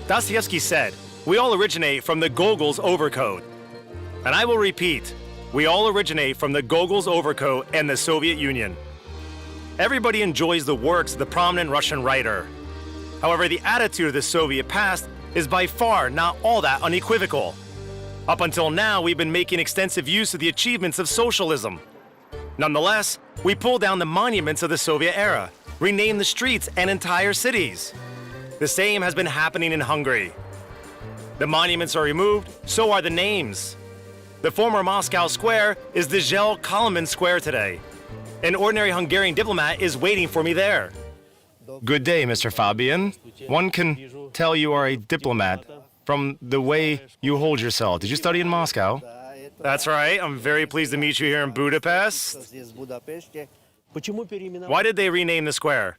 Dostoevsky said, "We all originate from the Gogol's overcoat." And I will repeat, we all originate from the Gogol's overcoat and the Soviet Union. Everybody enjoys the works of the prominent Russian writer. However, the attitude of the Soviet past is by far not all that unequivocal. Up until now, we've been making extensive use of the achievements of socialism. Nonetheless, we pull down the monuments of the Soviet era, rename the streets and entire cities. The same has been happening in Hungary. The monuments are removed, so are the names. The former Moscow Square is the Zhel Kalaman Square today. An ordinary Hungarian diplomat is waiting for me there. Good day, Mr. Fabian. One can tell you are a diplomat from the way you hold yourself. Did you study in Moscow? That's right. I'm very pleased to meet you here in Budapest. Why did they rename the square?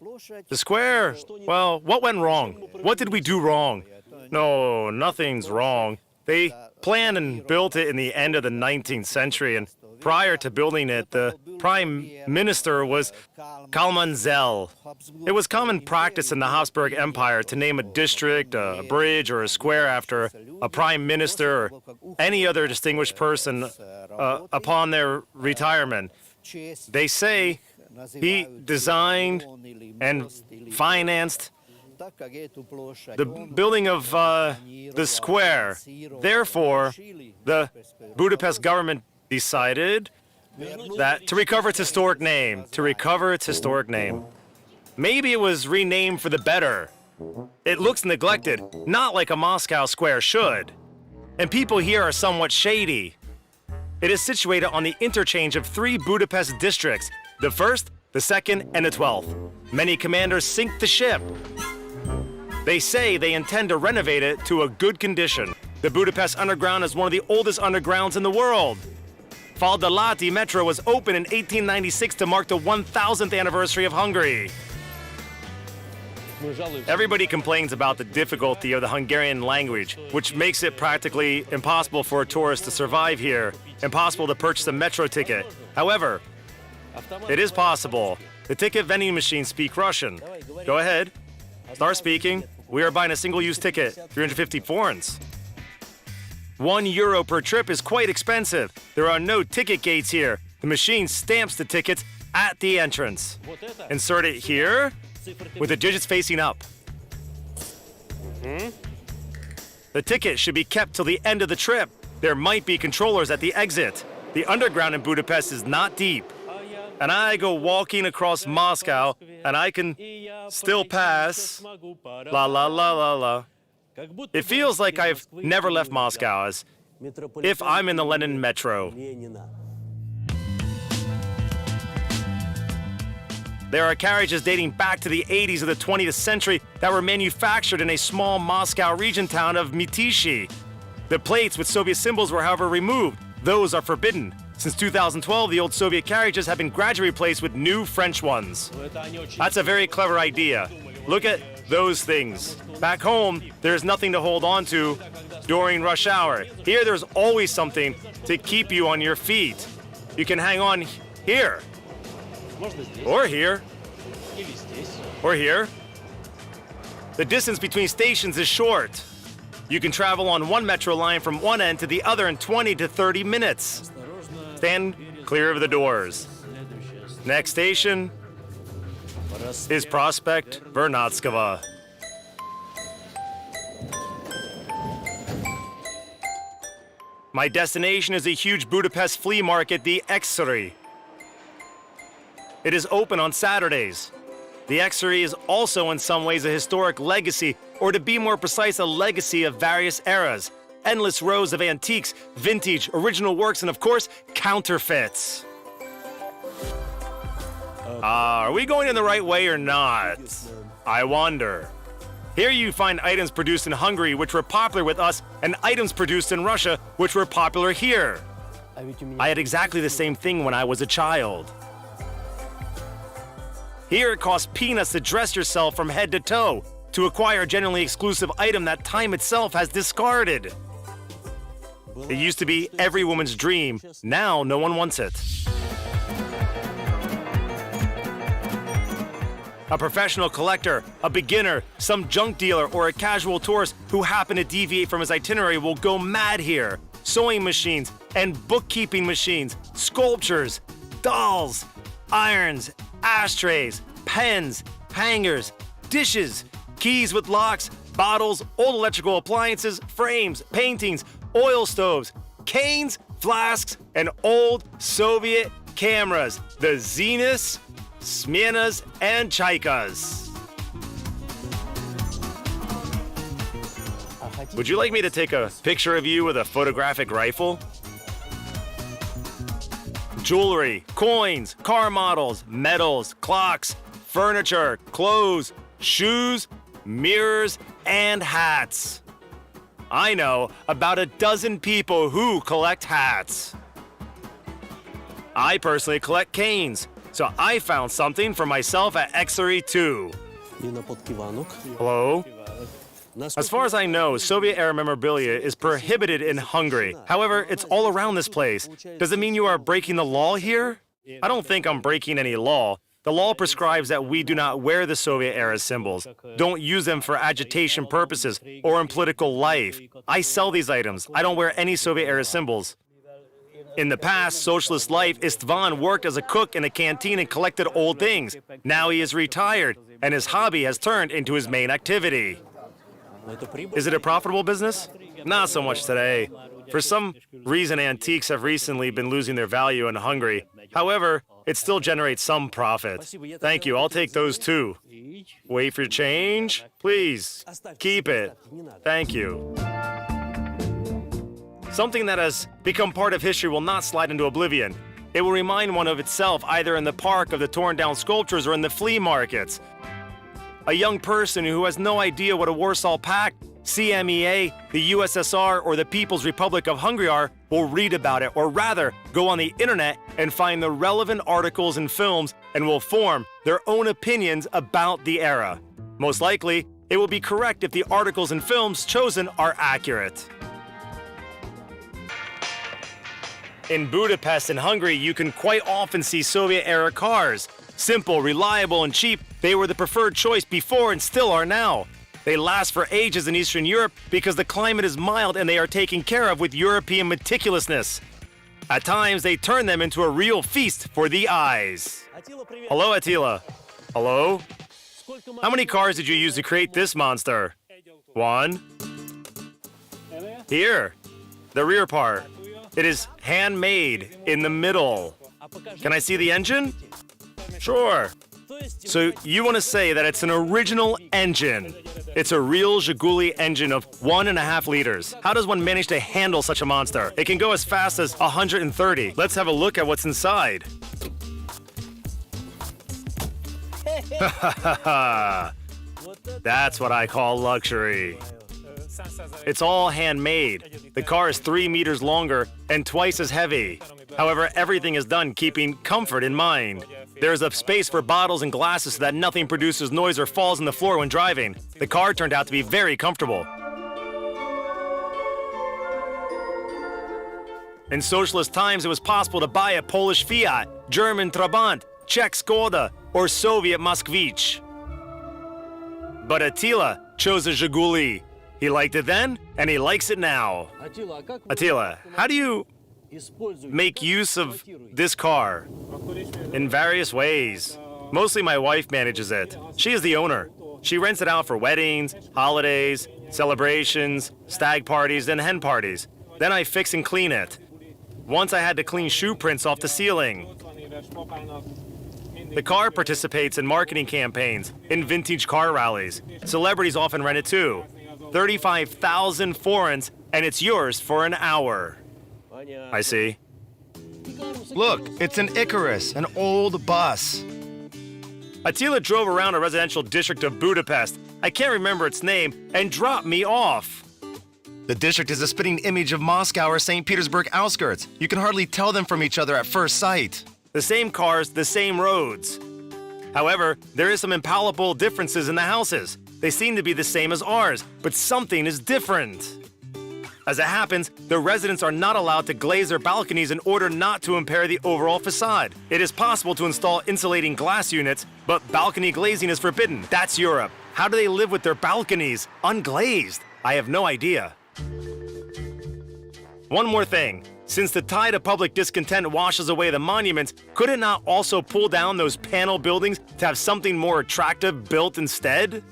The square? Well, what went wrong? What did we do wrong? No, nothing's wrong. They planned and built it in the end of the 19th century, and prior to building it, the prime minister was Kalman Zell. It was common practice in the Habsburg Empire to name a district, a bridge, or a square after a prime minister or any other distinguished person upon their retirement. They say he designed and financed the building of the square. Therefore, the Budapest government decided that to recover its historic name, Maybe it was renamed for the better. It looks neglected, not like a Moscow square should. And people here are somewhat shady. It is situated on the interchange of 3 Budapest districts, the 1st, the 2nd, and the 12th. Many commanders sink the ship. They say they intend to renovate it to a good condition. The Budapest Underground is one of the oldest undergrounds in the world. Faldalati Metro was opened in 1896 to mark the 1000th anniversary of Hungary. Everybody complains about the difficulty of the Hungarian language, which makes it practically impossible for a tourist to survive here, impossible to purchase a metro ticket. However, it is possible. The ticket vending machines speak Russian. Go ahead. Start speaking. We are buying a single-use ticket, 350 forints. €1 per trip is quite expensive. There are no ticket gates here. The machine stamps the tickets at the entrance. Insert it here with the digits facing up. The ticket should be kept till the end of the trip. There might be controllers at the exit. The underground in Budapest is not deep. And I go walking across Moscow, and I can still pass. La la la la la. It feels like I've never left Moscow, as if I'm in the Lenin metro. There are carriages dating back to the 80s of the 20th century that were manufactured in a small Moscow region town of Mytishi. The plates with Soviet symbols were, however, removed. Those are forbidden. Since 2012, the old Soviet carriages have been gradually replaced with new French ones. That's a very clever idea. Look at those things. Back home, there's nothing to hold on to during rush hour. Here, there's always something to keep you on your feet. You can hang on here. Or here. Or here. The distance between stations is short. You can travel on one metro line from one end to the other in 20 to 30 minutes. Stand clear of the doors. Next station is Prospect Vernadskova. My destination is a huge Budapest flea market, the ussr. It is open on Saturdays. The ussr is also in some ways a historic legacy, or to be more precise, a legacy of various eras. Endless rows of antiques, vintage, original works, and of course, counterfeits. Are we going in the right way or not? I wonder. Here you find items produced in Hungary which were popular with us, and items produced in Russia which were popular here. I had exactly the same thing when I was a child. Here it costs peanuts to dress yourself from head to toe, to acquire a genuinely exclusive item that time itself has discarded. It used to be every woman's dream. Now no one wants it. A professional collector, a beginner, some junk dealer, or a casual tourist who happened to deviate from his itinerary will go mad here. Sewing machines and bookkeeping machines, sculptures, dolls, irons, ashtrays, pens, hangers, dishes, keys with locks, bottles, old electrical appliances, frames, paintings, oil stoves, canes, flasks, and old Soviet cameras, the Zeniths, Smirnas, and Chaikas. Would you like me to take a picture of you with a photographic rifle? Jewelry, coins, car models, medals, clocks, furniture, clothes, shoes, mirrors, and hats. I know about a dozen people who collect hats. I personally collect canes, so I found something for myself at Xery 2. Hello? As far as I know, Soviet-era memorabilia is prohibited in Hungary. However, it's all around this place. Does it mean you are breaking the law here? I don't think I'm breaking any law. The law prescribes that we do not wear the Soviet-era symbols, don't use them for agitation purposes or in political life. I sell these items. I don't wear any Soviet-era symbols. In the past, socialist life, Istvan worked as a cook in a canteen and collected old things. Now he is retired, and his hobby has turned into his main activity. Is it a profitable business? Not so much today. For some reason, antiques have recently been losing their value in Hungary. However, it still generates some profit. Thank you, I'll take those too. Wait for change? Please, keep it. Thank you. Something that has become part of history will not slide into oblivion. It will remind one of itself either in the park of the torn down sculptures or in the flea markets. A young person who has no idea what a Warsaw Pact, CMEA, the USSR, or the People's Republic of Hungary are will read about it, or rather, go on the internet and find the relevant articles and films and will form their own opinions about the era. Most likely, it will be correct if the articles and films chosen are accurate. In Budapest in Hungary, you can quite often see Soviet-era cars. Simple, reliable, and cheap, they were the preferred choice before and still are now. They last for ages in Eastern Europe because the climate is mild and they are taken care of with European meticulousness. At times, they turn them into a real feast for the eyes. Hello, Attila. Hello? How many cars did you use to create this monster? One. Here, the rear part. It is handmade in the middle. Can I see the engine? Sure. So you want to say that it's an original engine. It's a real Zhiguli engine of 1.5 liters. How does one manage to handle such a monster? It can go as fast as 130. Let's have a look at what's inside. That's what I call luxury. It's all handmade. The car is 3 meters longer and twice as heavy. However, everything is done keeping comfort in mind. There's a space for bottles and glasses so that nothing produces noise or falls on the floor when driving. The car turned out to be very comfortable. In socialist times, it was possible to buy a Polish Fiat, German Trabant, Czech Skoda, or Soviet Moskvich. But Attila chose a Zhiguli. He liked it then, and he likes it now. Attila, how do you make use of this car? In various ways. Mostly my wife manages it. She is the owner. She rents it out for weddings, holidays, celebrations, stag parties, and hen parties. Then I fix and clean it. Once I had to clean shoe prints off the ceiling. The car participates in marketing campaigns, in vintage car rallies. Celebrities often rent it too. 35,000 forints, and it's yours for an hour. I see. Look, it's an Icarus, an old bus. Attila drove around a residential district of Budapest, I can't remember its name, and dropped me off. The district is a spitting image of Moscow or St. Petersburg outskirts. You can hardly tell them from each other at first sight. The same cars, the same roads. However, there is some impalpable differences in the houses. They seem to be the same as ours, but something is different. As it happens, the residents are not allowed to glaze their balconies in order not to impair the overall facade. It is possible to install insulating glass units, but balcony glazing is forbidden. That's Europe. How do they live with their balconies unglazed? I have no idea. One more thing. Since the tide of public discontent washes away the monuments, could it not also pull down those panel buildings to have something more attractive built instead?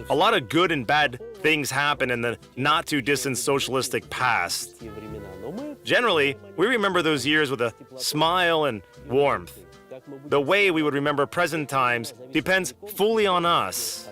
A lot of good and bad things happen in the not-too-distant socialistic past. Generally, we remember those years with a smile and warmth. The way we would remember present times depends fully on us.